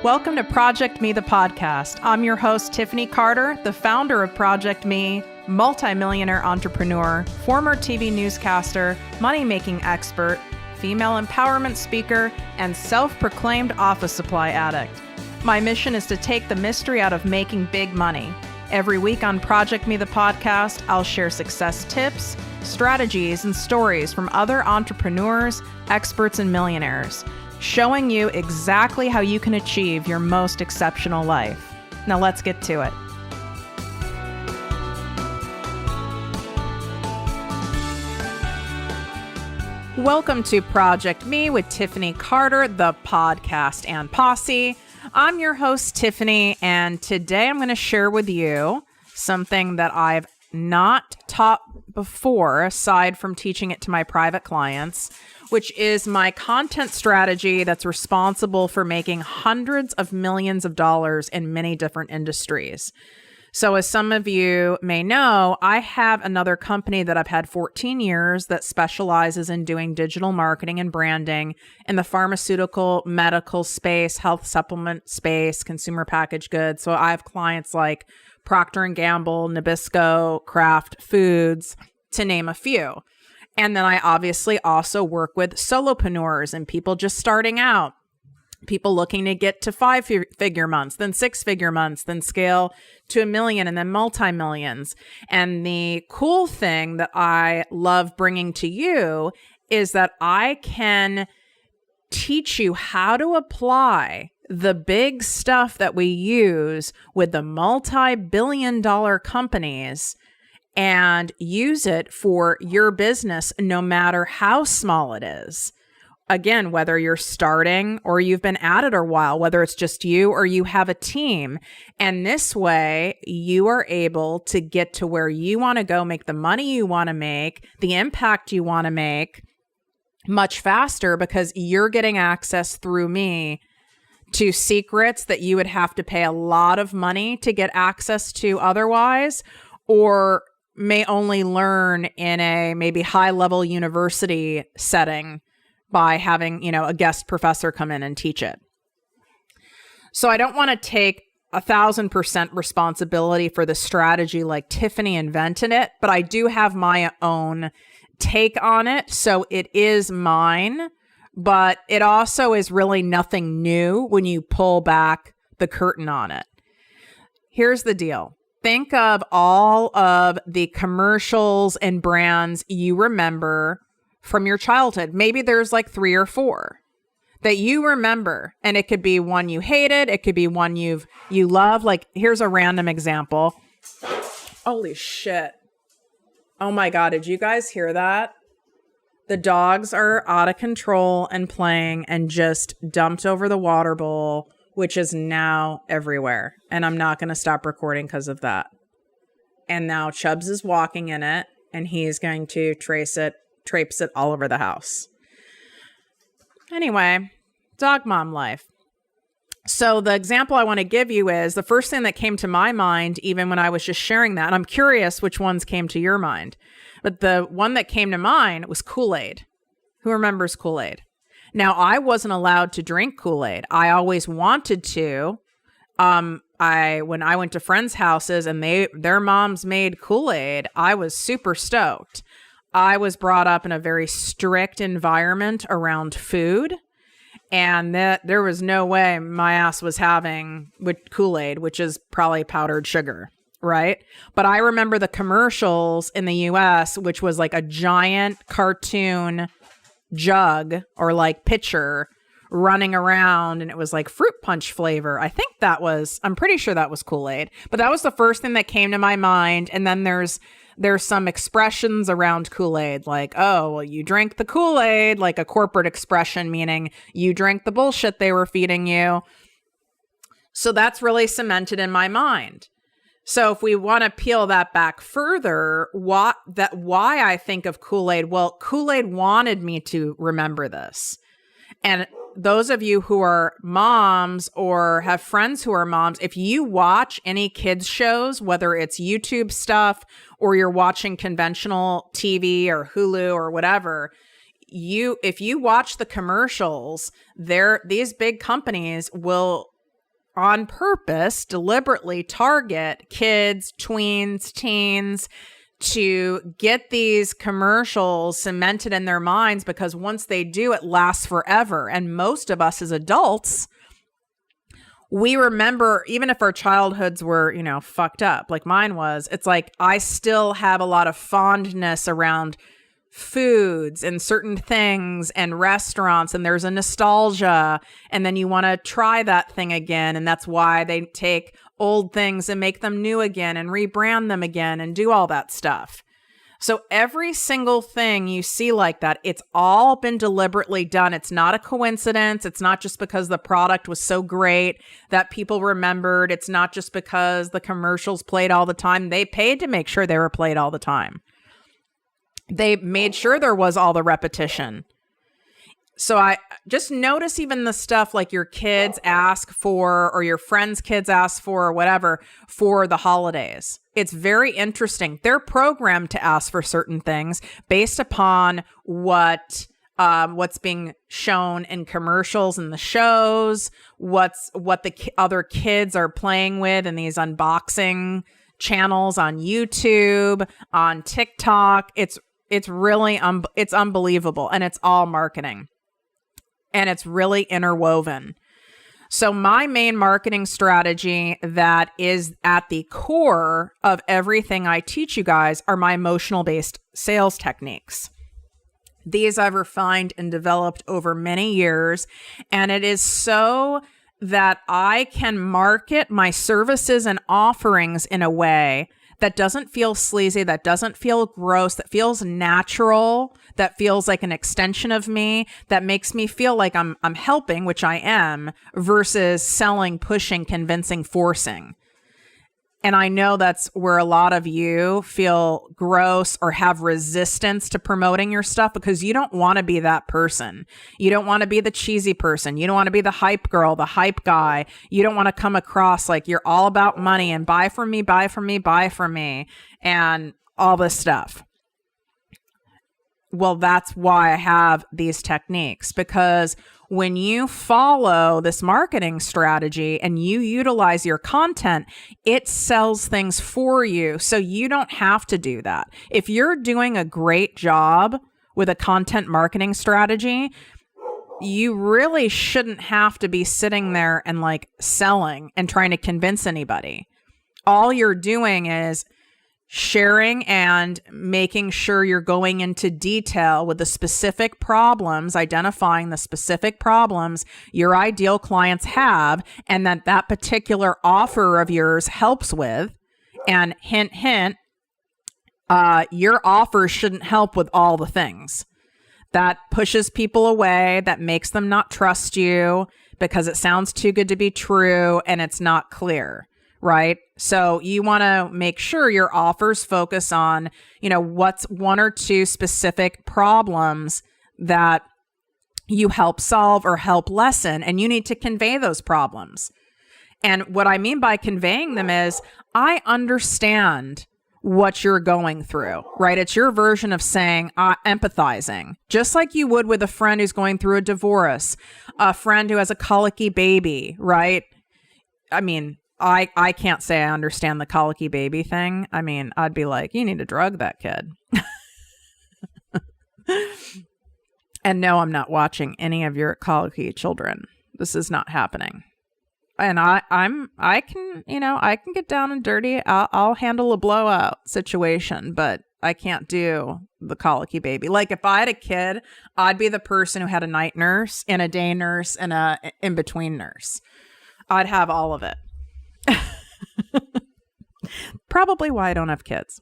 Welcome to ProjectME, the podcast. I'm your host, Tiffany Carter, the founder of ProjectME, multimillionaire entrepreneur, former TV newscaster, money-making expert, female empowerment speaker, and self-proclaimed office supply addict. My mission is to take the mystery out of making big money. Every week on ProjectME, the podcast, I'll share success tips, strategies, and stories from other entrepreneurs, experts, and millionaires, showing you exactly how you can achieve your most exceptional life. Now let's get to it. Welcome to ProjectME with Tiffany Carter, the podcast and posse. I'm your host, Tiffany, and today I'm going to share with you something that I've not taught before, aside from teaching it to my private clients, which is my content strategy that's responsible for making hundreds of millions of dollars in many different industries. So as some of you may know, I have another company that I've had 14 years that specializes in doing digital marketing and branding in the pharmaceutical, medical space, health supplement space, consumer packaged goods. So I have clients like Procter & Gamble, Nabisco, Kraft Foods, to name a few. And then I obviously also work with solopreneurs and people just starting out, people looking to get to 5-figure months, then 6-figure months, then scale to $1 million and then multi-millions. And the cool thing that I love bringing to you is that I can teach you how to apply the big stuff that we use with the multi-billion-dollar companies and use it for your business, no matter how small it is. Again, whether you're starting or you've been at it a while, whether it's just you or you have a team. And this way, you are able to get to where you want to go, make the money you want to make, the impact you want to make much faster because you're getting access through me to secrets that you would have to pay a lot of money to get access to otherwise, or may only learn in a maybe high-level university setting by having, a guest professor come in and teach it. So I don't want to take 1,000% responsibility for the strategy like Tiffany invented it, but I do have my own take on it. So it is mine, but it also is really nothing new when you pull back the curtain on it. Here's the deal. Think of all of the commercials and brands you remember from your childhood. Maybe there's like 3 or 4 that you remember, and it could be one you hated. It could be one you love. Like, here's a random example. Holy shit. Oh my God. Did you guys hear that? The dogs are out of control and playing and just dumped over the water bowl, which is now everywhere. And I'm not going to stop recording because of that. And now Chubbs is walking in it, and he's going to traipse it all over the house. Anyway, dog mom life. So the example I want to give you is the first thing that came to my mind, even when I was just sharing that, and I'm curious which ones came to your mind, but the one that came to mind was Kool-Aid. Who remembers Kool-Aid? Now, I wasn't allowed to drink Kool-Aid. I always wanted to. When I went to friends' houses and their moms made Kool-Aid, I was super stoked. I was brought up in a very strict environment around food, and that there was no way my ass was having with Kool-Aid, which is probably powdered sugar, right? But I remember the commercials in the US, which was like a giant cartoon jug or like pitcher running around, and it was like fruit punch flavor. I'm pretty sure that was Kool-Aid, but that was the first thing that came to my mind. And then there's some expressions around Kool-Aid, like, oh, well, you drank the Kool-Aid, like a corporate expression, meaning you drank the bullshit they were feeding you. So that's really cemented in my mind. So if we want to peel that back further, why I think of Kool-Aid, well, Kool-Aid wanted me to remember this. And those of you who are moms or have friends who are moms, if you watch any kids shows, whether it's YouTube stuff or you're watching conventional TV or Hulu or whatever, if you watch the commercials, these big companies will on purpose, deliberately target kids, tweens, teens to get these commercials cemented in their minds, because once they do, it lasts forever. And most of us as adults, we remember, even if our childhoods were, fucked up, like mine was, it's like I still have a lot of fondness around foods and certain things and restaurants, and there's a nostalgia, and then you want to try that thing again. And that's why they take old things and make them new again and rebrand them again and do all that stuff. So every single thing you see like that, it's all been deliberately done. It's not a coincidence. It's not just because the product was so great that people remembered. It's not just because the commercials played all the time. They paid to make sure they were played all the time. They made sure there was all the repetition. So I just notice even the stuff like your kids ask for, or your friends' kids ask for, or whatever, for the holidays. It's very interesting. They're programmed to ask for certain things based upon what's being shown in commercials and the shows, what the other kids are playing with in these unboxing channels on YouTube, on TikTok. It's really it's unbelievable, and it's all marketing. And it's really interwoven. So my main marketing strategy that is at the core of everything I teach you guys are my emotional-based sales techniques. These I've refined and developed over many years, and it is so that I can market my services and offerings in a way that doesn't feel sleazy, that doesn't feel gross, that feels natural, that feels like an extension of me, that makes me feel like I'm helping, which I am, versus selling, pushing, convincing, forcing. And I know that's where a lot of you feel gross or have resistance to promoting your stuff, because you don't want to be that person. You don't want to be the cheesy person. You don't want to be the hype girl, the hype guy. You don't want to come across like you're all about money and buy from me, buy from me, buy from me, and all this stuff. Well, that's why I have these techniques, because when you follow this marketing strategy and you utilize your content, it sells things for you. So you don't have to do that. If you're doing a great job with a content marketing strategy, you really shouldn't have to be sitting there and like selling and trying to convince anybody. All you're doing is sharing and making sure you're going into detail with the specific problems, identifying the specific problems your ideal clients have, and that particular offer of yours helps with. And hint, hint, your offer shouldn't help with all the things. That pushes people away, that makes them not trust you because it sounds too good to be true and it's not clear. Right? So you want to make sure your offers focus on, what's one or two specific problems that you help solve or help lessen, and you need to convey those problems. And what I mean by conveying them is, I understand what you're going through, right? It's your version of saying, empathizing, just like you would with a friend who's going through a divorce, a friend who has a colicky baby, right? I mean, I can't say I understand the colicky baby thing. I mean, I'd be like, you need to drug that kid. And no, I'm not watching any of your colicky children. This is not happening. And I can get down and dirty. I'll handle a blowout situation, but I can't do the colicky baby. Like if I had a kid, I'd be the person who had a night nurse and a day nurse and a in-between nurse. I'd have all of it. Probably why I don't have kids.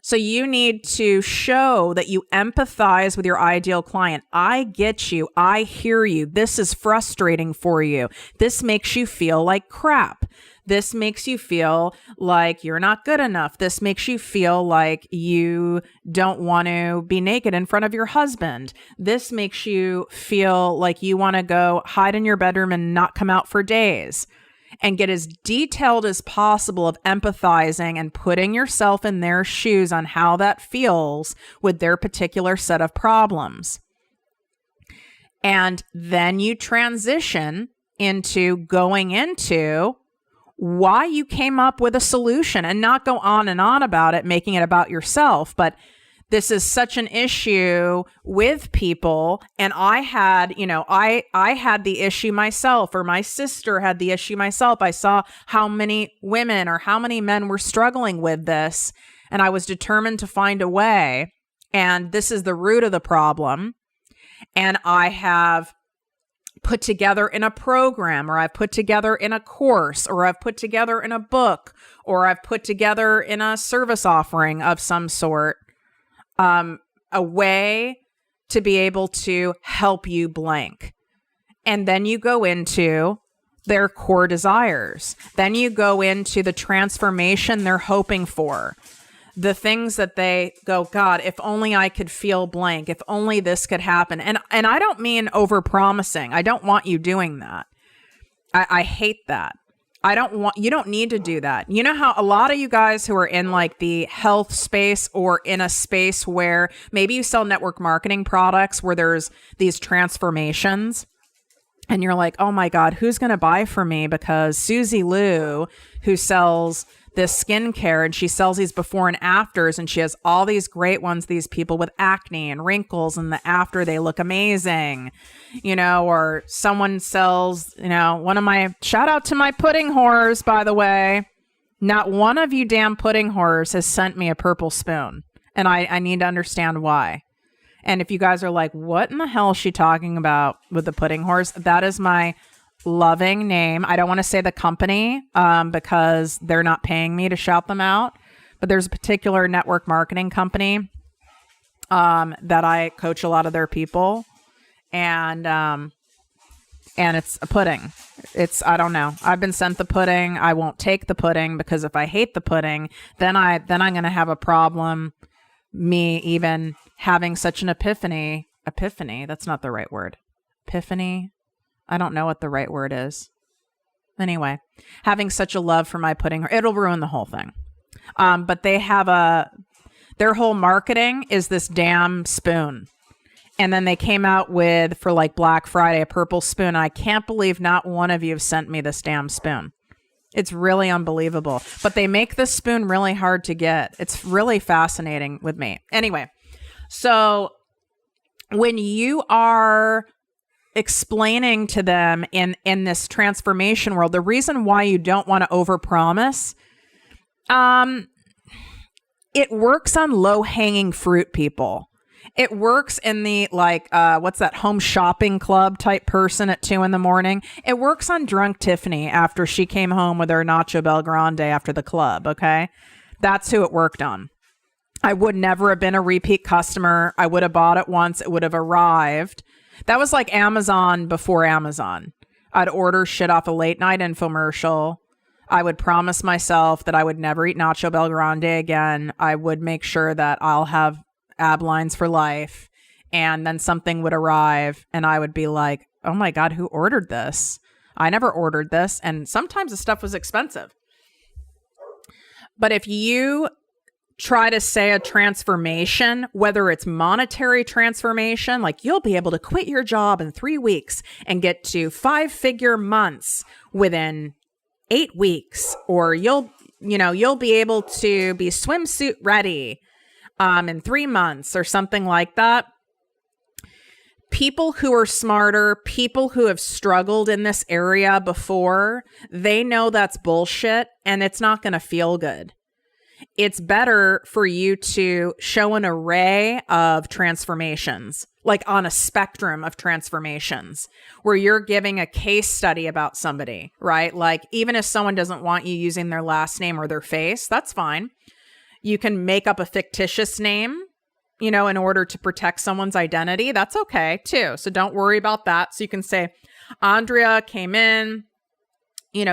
So you need to show that you empathize with your ideal client. I get you. I hear you. This is frustrating for you. This makes you feel like crap. This makes you feel like you're not good enough. This makes you feel like you don't want to be naked in front of your husband. This makes you feel like you want to go hide in your bedroom and not come out for days. And get as detailed as possible of empathizing and putting yourself in their shoes on how that feels with their particular set of problems. And then you transition into going into why you came up with a solution and not go on and on about it, making it about yourself. But this is such an issue with people. And I had, I had the issue myself, or my sister had the issue myself. I saw how many women or how many men were struggling with this. And I was determined to find a way. And this is the root of the problem. And I have put together in a program, or I've put together in a course, or I've put together in a book, or I've put together in a service offering of some sort, a way to be able to help you blank. And then you go into their core desires. Then you go into the transformation they're hoping for. The things that they go, God, if only I could feel blank, if only this could happen. And I don't mean over-promising. I don't want you doing that. I hate that. You don't need to do that. You know how a lot of you guys who are in like the health space, or in a space where maybe you sell network marketing products where there's these transformations, and you're like, oh my God, who's going to buy from me? Because Susie Lou, who sells this skincare, and she sells these before and afters, and she has all these great ones, these people with acne and wrinkles, and the after they look amazing, or someone sells, one of my, shout out to my pudding whores, by the way. Not one of you damn pudding whores has sent me a purple spoon, and I need to understand why. And if you guys are like, what in the hell is she talking about with the pudding whores? That is my loving name. I don't want to say the company because they're not paying me to shout them out, but there's a particular network marketing company that I coach a lot of their people, and it's a pudding. I don't know. I've been sent the pudding. I won't take the pudding, because if I hate the pudding, then I'm going to have a problem. Me even having such an epiphany. That's not the right word. Epiphany. I don't know what the right word is. Anyway, having such a love for my pudding, it'll ruin the whole thing. But they have their whole marketing is this damn spoon. And then they came out with, for like Black Friday, a purple spoon. I can't believe not one of you have sent me this damn spoon. It's really unbelievable. But they make this spoon really hard to get. It's really fascinating with me. Anyway, so when you are explaining to them in this transformation world, the reason why you don't want to overpromise, it works on low-hanging fruit people. It works in the what's that, home shopping club type person at 2 a.m. It works on drunk Tiffany after she came home with her Nacho Bel Grande after the club. Okay. That's who it worked on. I would never have been a repeat customer. I would have bought it once. It would have arrived. That was like Amazon before Amazon. I'd order shit off a late night infomercial. I would promise myself that I would never eat Nacho Bel Grande again. I would make sure that I'll have ab lines for life. And then something would arrive and I would be like, oh my God, who ordered this? I never ordered this. And sometimes the stuff was expensive. But if you try to say a transformation, whether it's monetary transformation, like you'll be able to quit your job in 3 weeks and get to 5-figure months within 8 weeks, or you'll be able to be swimsuit ready in 3 months or something like that. People who are smarter, people who have struggled in this area before, they know that's bullshit and it's not going to feel good. It's better for you to show an array of transformations, like on a spectrum of transformations, where you're giving a case study about somebody, right? Like even if someone doesn't want you using their last name or their face, that's fine. You can make up a fictitious name, in order to protect someone's identity. That's okay too. So don't worry about that. So you can say, Andrea came in,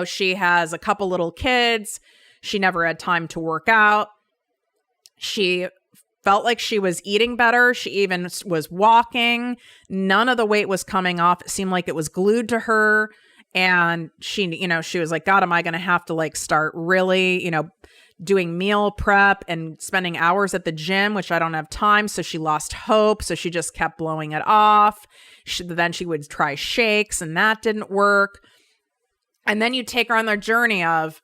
she has a couple little kids. She never had time to work out. She felt like she was eating better. She even was walking. None of the weight was coming off. It seemed like it was glued to her. And she was like, God, am I going to have to start really, doing meal prep and spending hours at the gym, which I don't have time. So she lost hope. So she just kept blowing it off. Then she would try shakes and that didn't work. And then you take her on the journey of,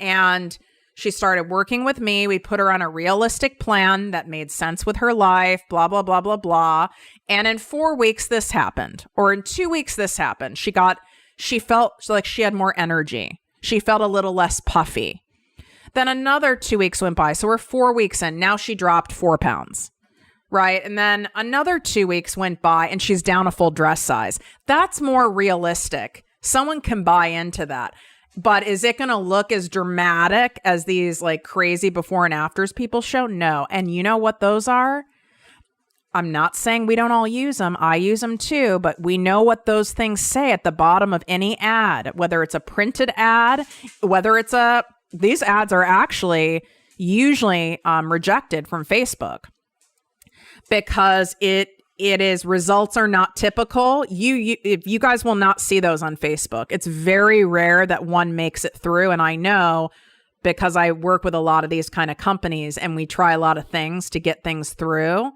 and she started working with me. We put her on a realistic plan that made sense with her life, blah, blah, blah, blah, blah. And in 4 weeks, this happened. Or in 2 weeks, this happened. She felt like she had more energy. She felt a little less puffy. Then another 2 weeks went by. So we're 4 weeks in. Now she dropped 4 pounds. Right. And then another 2 weeks went by and she's down a full dress size. That's more realistic. Someone can buy into that. But is it going to look as dramatic as these like crazy before and afters people show? No. And you know what those are? I'm not saying we don't all use them. I use them too, but we know what those things say at the bottom of any ad, whether it's a printed ad, these ads are actually usually rejected from Facebook because it is results are not typical. If you guys will not see those on Facebook. It's very rare that one makes it through. And I know because I work with a lot of these kind of companies and we try a lot of things to get things through.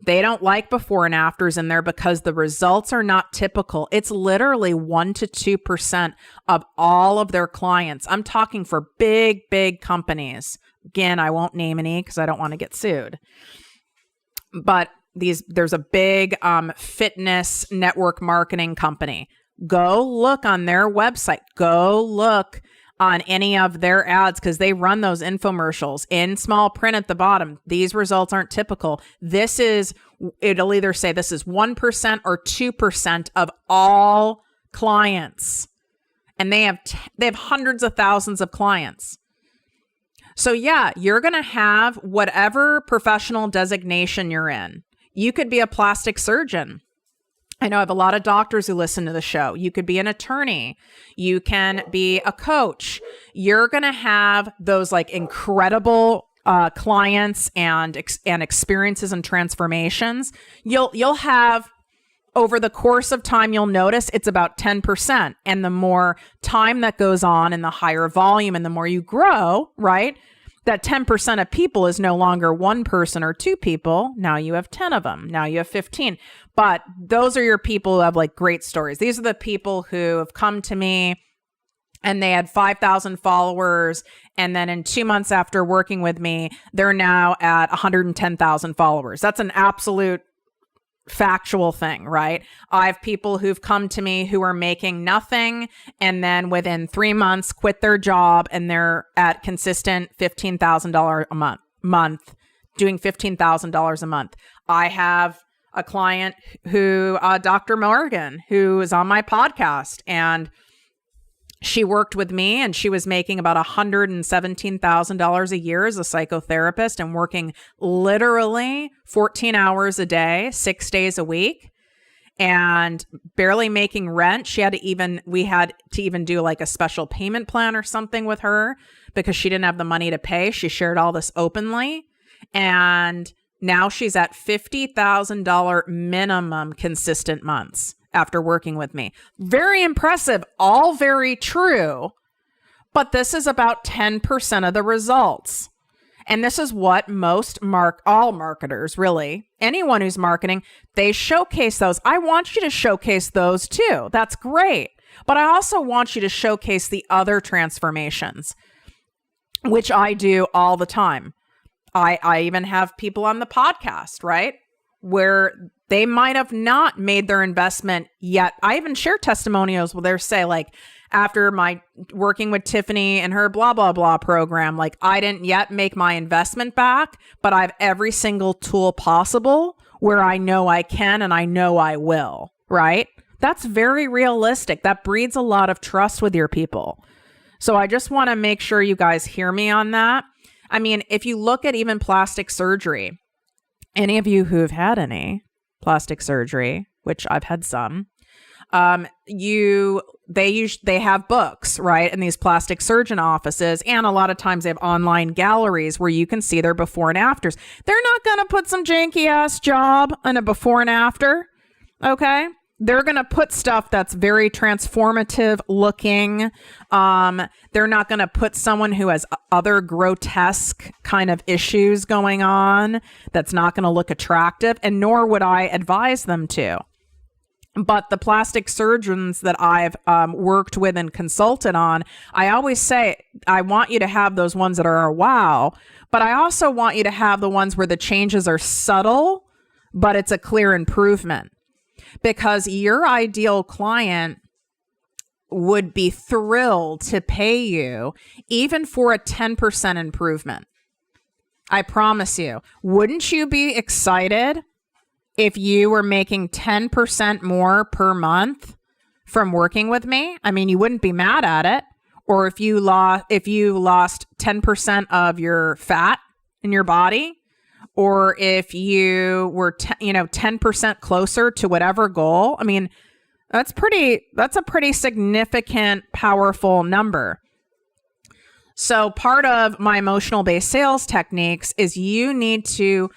They don't like before and afters in there because the results are not typical. It's literally 1% to 2% of all of their clients. I'm talking for big, big companies. Again, I won't name any because I don't want to get sued. But there's a big fitness network marketing company. Go look on their website. Go look on any of their ads because they run those infomercials in small print at the bottom. These results aren't typical. It'll either say this is 1% or 2% of all clients. And they have hundreds of thousands of clients. So yeah, you're going to have whatever professional designation you're in. You could be a plastic surgeon. I know I have a lot of doctors who listen to the show. You could be an attorney. You can be a coach. You're going to have those like incredible clients and experiences and transformations. You'll have over the course of time, you'll notice it's about 10%. And the more time that goes on and the higher volume and the more you grow, right? That 10% of people is no longer one person or two people. Now you have 10 of them. Now you have 15. But those are your people who have like great stories. These are the people who have come to me and they had 5,000 followers. And then in 2 months after working with me, they're now at 110,000 followers. That's an absolute factual thing, right? I have people who've come to me who are making nothing and then within 3 months quit their job and they're at consistent $15,000 a month, doing $15,000 a month. I have a client who, Dr. Morgan, who is on my podcast, and she worked with me and she was making about $117,000 a year as a psychotherapist and working literally 14 hours a day, 6 days a week, and barely making rent. We had to even do like a special payment plan or something with her because she didn't have the money to pay. She shared all this openly. And now she's at $50,000 minimum consistent months after working with me. Very impressive, all very true, but this is about 10% of the results. And this is what all marketers, really, anyone who's marketing, they showcase those. I want you to showcase those too. That's great. But I also want you to showcase the other transformations, which I do all the time. I even have people on the podcast, right? Where they might have not made their investment yet. I even share testimonials where they say like, after my working with Tiffany and her blah, blah, blah program, like I didn't yet make my investment back, but I have every single tool possible where I know I can and I know I will, right? That's very realistic. That breeds a lot of trust with your people. So I just want to make sure you guys hear me on that. I mean, if you look at even plastic surgery, any of you who've had any plastic surgery, which I've had some, they have books, right? In these plastic surgeon offices. And a lot of times they have online galleries where you can see their before and afters. They're not going to put some janky ass job in a before and after. Okay. They're going to put stuff that's very transformative looking. They're not going to put someone who has other grotesque kind of issues going on that's not going to look attractive, and nor would I advise them to. But the plastic surgeons that I've worked with and consulted on, I always say, I want you to have those ones that are a wow, but I also want you to have the ones where the changes are subtle, but it's a clear improvement. Because your ideal client would be thrilled to pay you even for a 10% improvement. I promise you. Wouldn't you be excited if you were making 10% more per month from working with me? I mean, you wouldn't be mad at it. Or if you lost 10% of your fat in your body, or if you were 10% closer to whatever goal. I mean, that's a pretty significant, powerful number. So part of my emotional-based sales techniques is you need to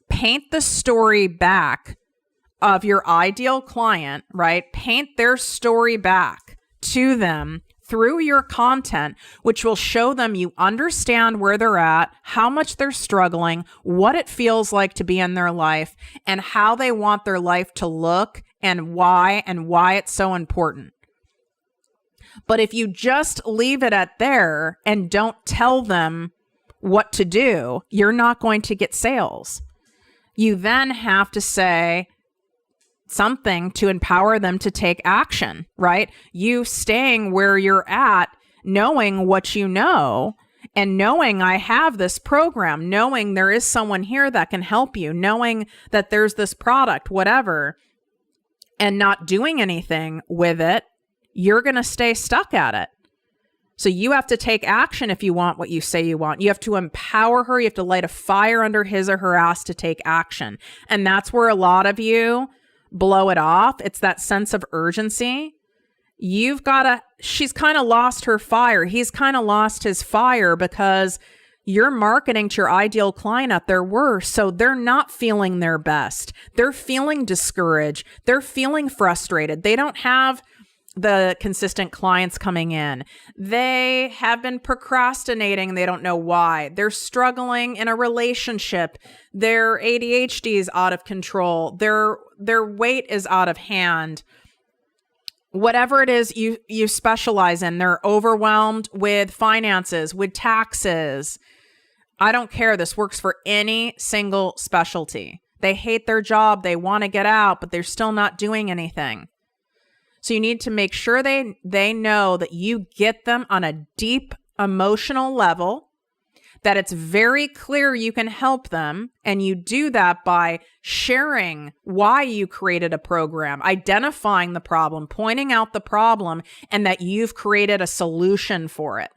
paint the story back of your ideal client, right? Paint their story back to them through your content, which will show them you understand where they're at, how much they're struggling, what it feels like to be in their life, and how they want their life to look and why it's so important. But if you just leave it at there and don't tell them what to do, you're not going to get sales. You then have to say something to empower them to take action, right? You staying where you're at, knowing what you know, and knowing I have this program, knowing there is someone here that can help you, knowing that there's this product, whatever, and not doing anything with it, you're going to stay stuck at it. So you have to take action if you want what you say you want. You have to empower her. You have to light a fire under his or her ass to take action. And that's where a lot of you blow it off. It's that sense of urgency. She's kind of lost her fire. He's kind of lost his fire because you're marketing to your ideal client at their worst. So they're not feeling their best. They're feeling discouraged. They're feeling frustrated. They don't have the consistent clients coming in. They have been procrastinating. They don't know why. They're struggling in a relationship. Their ADHD is out of control. Their weight is out of hand. Whatever it is you specialize in, they're overwhelmed with finances, with taxes. I don't care. This works for any single specialty. They hate their job. They want to get out, but they're still not doing anything. So you need to make sure they know that you get them on a deep emotional level, that it's very clear you can help them. And you do that by sharing why you created a program, identifying the problem, pointing out the problem, and that you've created a solution for it,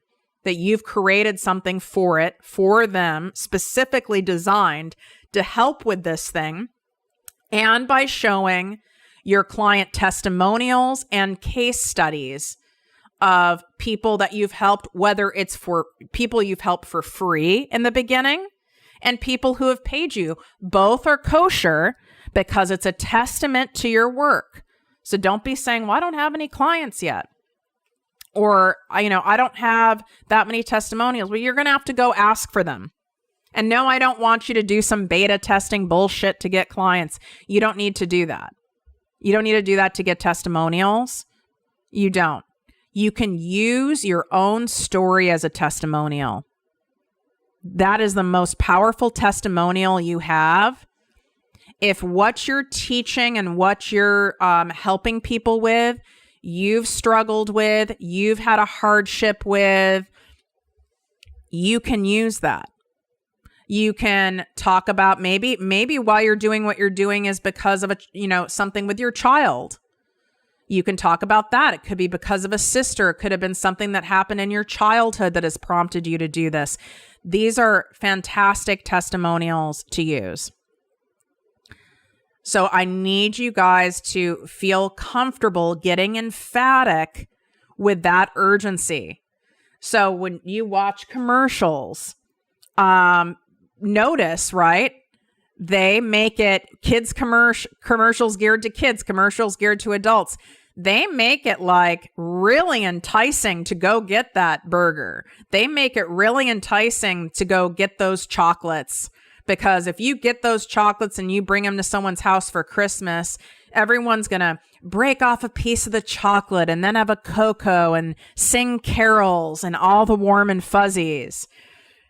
that you've created something for it, for them, specifically designed to help with this thing. And by showing your client testimonials and case studies of people that you've helped, whether it's for people you've helped for free in the beginning and people who have paid you. Both are kosher because it's a testament to your work. So don't be saying, well, I don't have any clients yet. Or, I don't have that many testimonials. Well, you're going to have to go ask for them. And no, I don't want you to do some beta testing bullshit to get clients. You don't need to do that. You don't need to do that to get testimonials. You don't. You can use your own story as a testimonial. That is the most powerful testimonial you have. If what you're teaching and what you're helping people with, you've struggled with, you've had a hardship with, you can use that. You can talk about maybe why you're doing what you're doing is because of something with your child. You can talk about that. It could be because of a sister. It could have been something that happened in your childhood that has prompted you to do this. These are fantastic testimonials to use. So I need you guys to feel comfortable getting emphatic with that urgency. So when you watch commercials, notice, right? They make it kids commercials geared to kids, commercials geared to adults. They make it like really enticing to go get that burger. They make it really enticing to go get those chocolates Because if you get those chocolates and you bring them to someone's house for Christmas, everyone's going to break off a piece of the chocolate and then have a cocoa and sing carols and all the warm and fuzzies.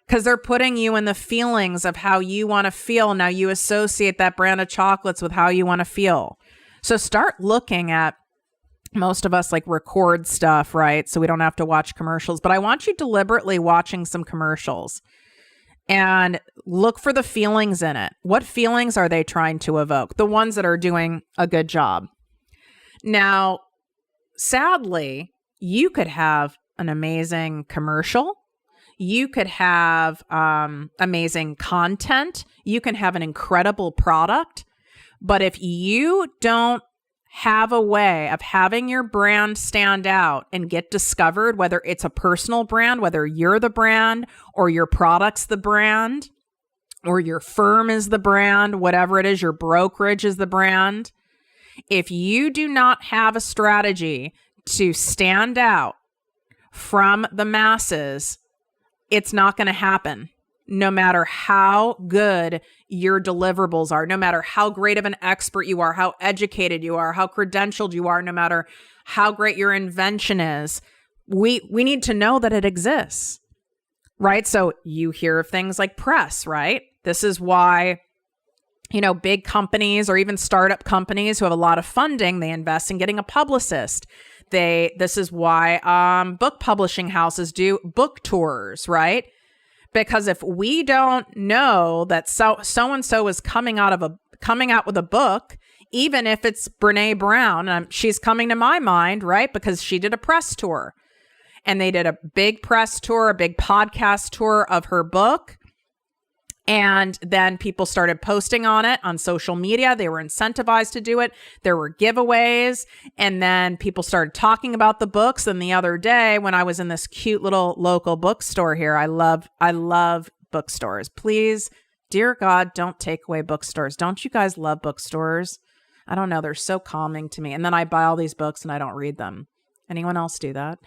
Because they're putting you in the feelings of how you want to feel. Now you associate that brand of chocolates with how you want to feel. So start looking at, most of us like record stuff, right? So we don't have to watch commercials. But I want you deliberately watching some commercials and look for the feelings in it. What feelings are they trying to evoke? The ones that are doing a good job. Now, sadly, you could have an amazing commercial. You could have amazing content. You can have an incredible product. But if you don't have a way of having your brand stand out and get discovered, whether it's a personal brand, whether you're the brand or your product's the brand or your firm is the brand, whatever it is, your brokerage is the brand. If you do not have a strategy to stand out from the masses, it's not going to happen. No matter how good your deliverables are, no matter how great of an expert you are, how educated you are, how credentialed you are, no matter how great your invention is, we need to know that it exists, right? So you hear of things like press, right? This is why, big companies or even startup companies who have a lot of funding, they invest in getting a publicist. This is why book publishing houses do book tours, right? Because if we don't know that so-and-so is coming out with a book, even if it's Brene Brown, she's coming to my mind, right? Because she did a press tour and they did a big press tour, a big podcast tour of her book. And then people started posting on it on social media. They were incentivized to do it. There were giveaways. And then people started talking about the books. And the other day when I was in this cute little local bookstore here, I love bookstores. Please, dear God, don't take away bookstores. Don't you guys love bookstores? I don't know. They're so calming to me. And then I buy all these books and I don't read them. Anyone else do that?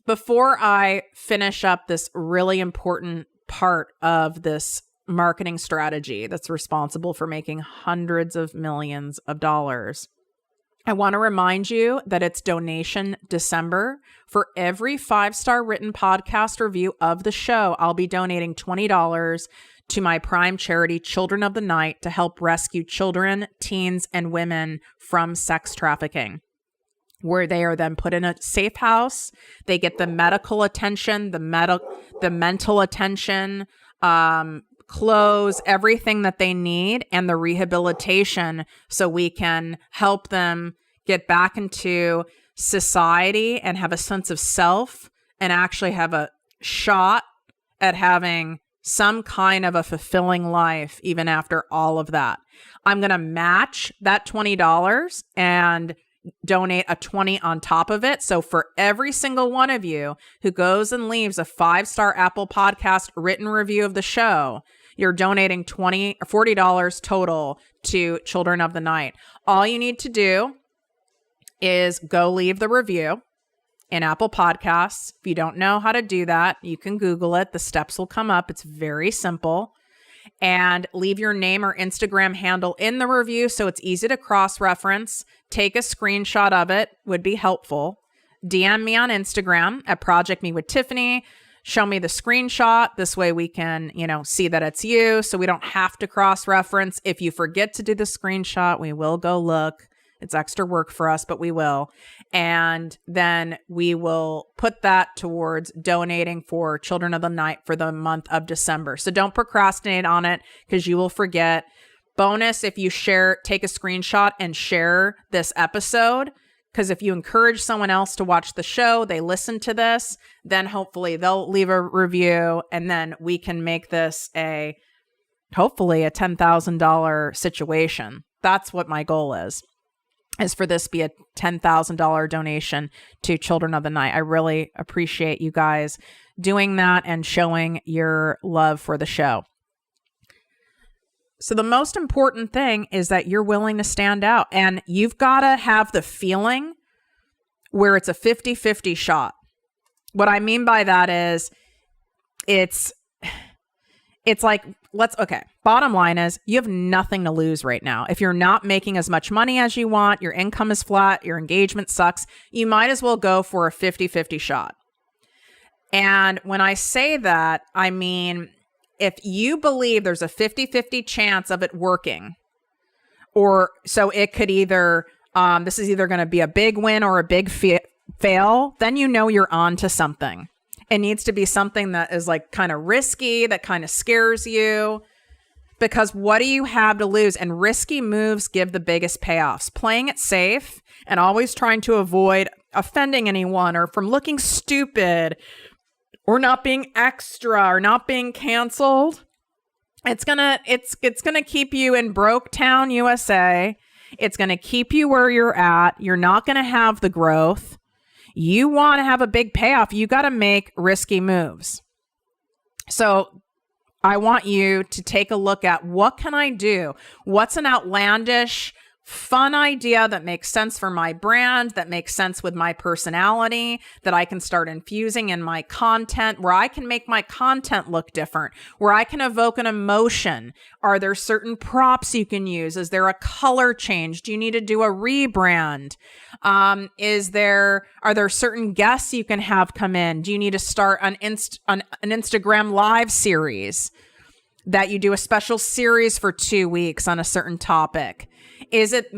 Before I finish up this really important part of this marketing strategy that's responsible for making hundreds of millions of dollars, I want to remind you that it's Donation December. For every 5-star written podcast review of the show, I'll be donating $20 to my prime charity, Children of the Night, to help rescue children, teens, and women from sex trafficking, where they are then put in a safe house. They get the medical attention, the mental attention, clothes, everything that they need, and the rehabilitation so we can help them get back into society and have a sense of self and actually have a shot at having some kind of a fulfilling life even after all of that. I'm going to match that $20 and donate a 20 on top of it. So for every single one of you who goes and leaves a 5-star Apple Podcast written review of the show, you're donating $40 total to Children of the Night. All you need to do is go leave the review in Apple Podcasts. If you don't know how to do that, you can Google it. The steps will come up. It's very simple. And leave your name or Instagram handle in the review so it's easy to cross-reference. Take a screenshot of it would be helpful. DM me on Instagram at ProjectME with Tiffany. Show me the screenshot. This way we can, see that it's you so we don't have to cross-reference. If you forget to do the screenshot, we will go look. It's extra work for us, but we will. And then we will put that towards donating for Children of the Night for the month of December. So don't procrastinate on it because you will forget. Bonus if you take a screenshot and share this episode, because if you encourage someone else to watch the show, they listen to this, then hopefully they'll leave a review and then we can make this hopefully a $10,000 situation. That's what my goal is for this to be a $10,000 donation to Children of the Night. I really appreciate you guys doing that and showing your love for the show. So the most important thing is that you're willing to stand out, and you've got to have the feeling where it's a 50-50 shot. What I mean by that is it's like, bottom line is you have nothing to lose right now. If you're not making as much money as you want, your income is flat, your engagement sucks, you might as well go for a 50-50 shot. And when I say that, I mean, if you believe there's a 50-50 chance of it working, or so it could either, this is either going to be a big win or a big fail, then you know you're on to something. It needs to be something that is like kind of risky, that kind of scares you, because what do you have to lose? And risky moves give the biggest payoffs. Playing it safe and always trying to avoid offending anyone or from looking stupid or not being extra or not being canceled. It's gonna keep you in Broke Town, USA. It's gonna keep you where you're at. You're not gonna have the growth. You want to have a big payoff, you got to make risky moves. So I want you to take a look at, what can I do? What's an outlandish, fun idea that makes sense for my brand, that makes sense with my personality, that I can start infusing in my content, where I can make my content look different, where I can evoke an emotion? Are there certain props you can use? Is there a color change? Do you need to do a rebrand? Are there certain guests you can have come in? Do you need to start an Instagram live series that you do a special series for 2 weeks on a certain topic? Is it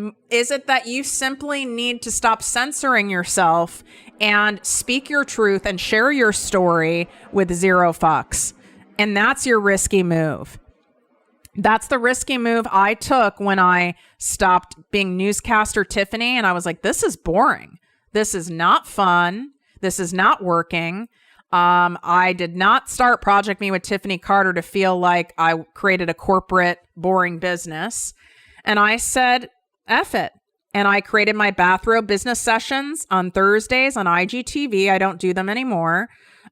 that you simply need to stop censoring yourself and speak your truth and share your story with zero fucks? And that's your risky move. That's the risky move I took when I stopped being newscaster Tiffany, and I was like, this is boring. This is not fun. This is not working. I did not start ProjectME with Tiffany Carter to feel like I created a corporate, boring business. And I said, F it. And I created my bathrobe business sessions on Thursdays on IGTV. I don't do them anymore.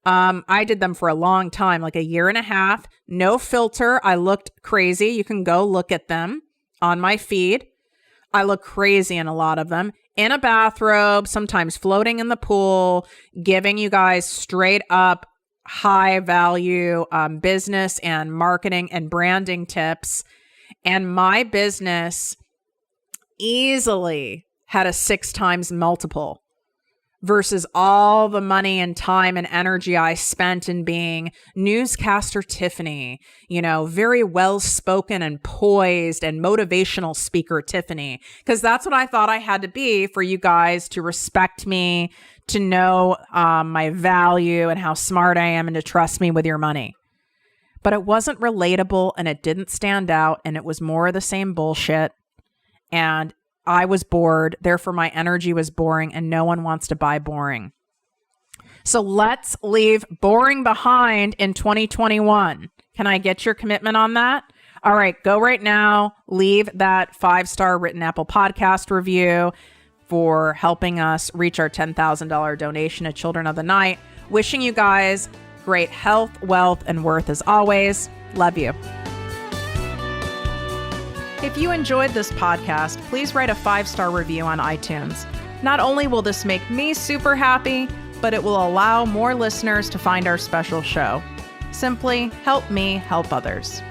I did them for a long time, like a year and a half, no filter. I looked crazy. You can go look at them on my feed. I look crazy in a lot of them, in a bathrobe, sometimes floating in the pool, giving you guys straight up high value business and marketing and branding tips. And my business easily had a 6 times multiple versus all the money and time and energy I spent in being newscaster Tiffany, very well-spoken and poised and motivational speaker Tiffany, because that's what I thought I had to be for you guys to respect me, to know my value and how smart I am, and to trust me with your money. But it wasn't relatable, and it didn't stand out, and it was more of the same bullshit. And I was bored, therefore my energy was boring, and no one wants to buy boring. So let's leave boring behind in 2021. Can I get your commitment on that? All right, go right now. Leave that 5-star written Apple Podcast review for helping us reach our $10,000 donation to Children of the Night. Wishing you guys great health, wealth, and worth as always. Love you. If you enjoyed this podcast, please write a 5-star review on iTunes. Not only will this make me super happy, but it will allow more listeners to find our special show. Simply help me help others.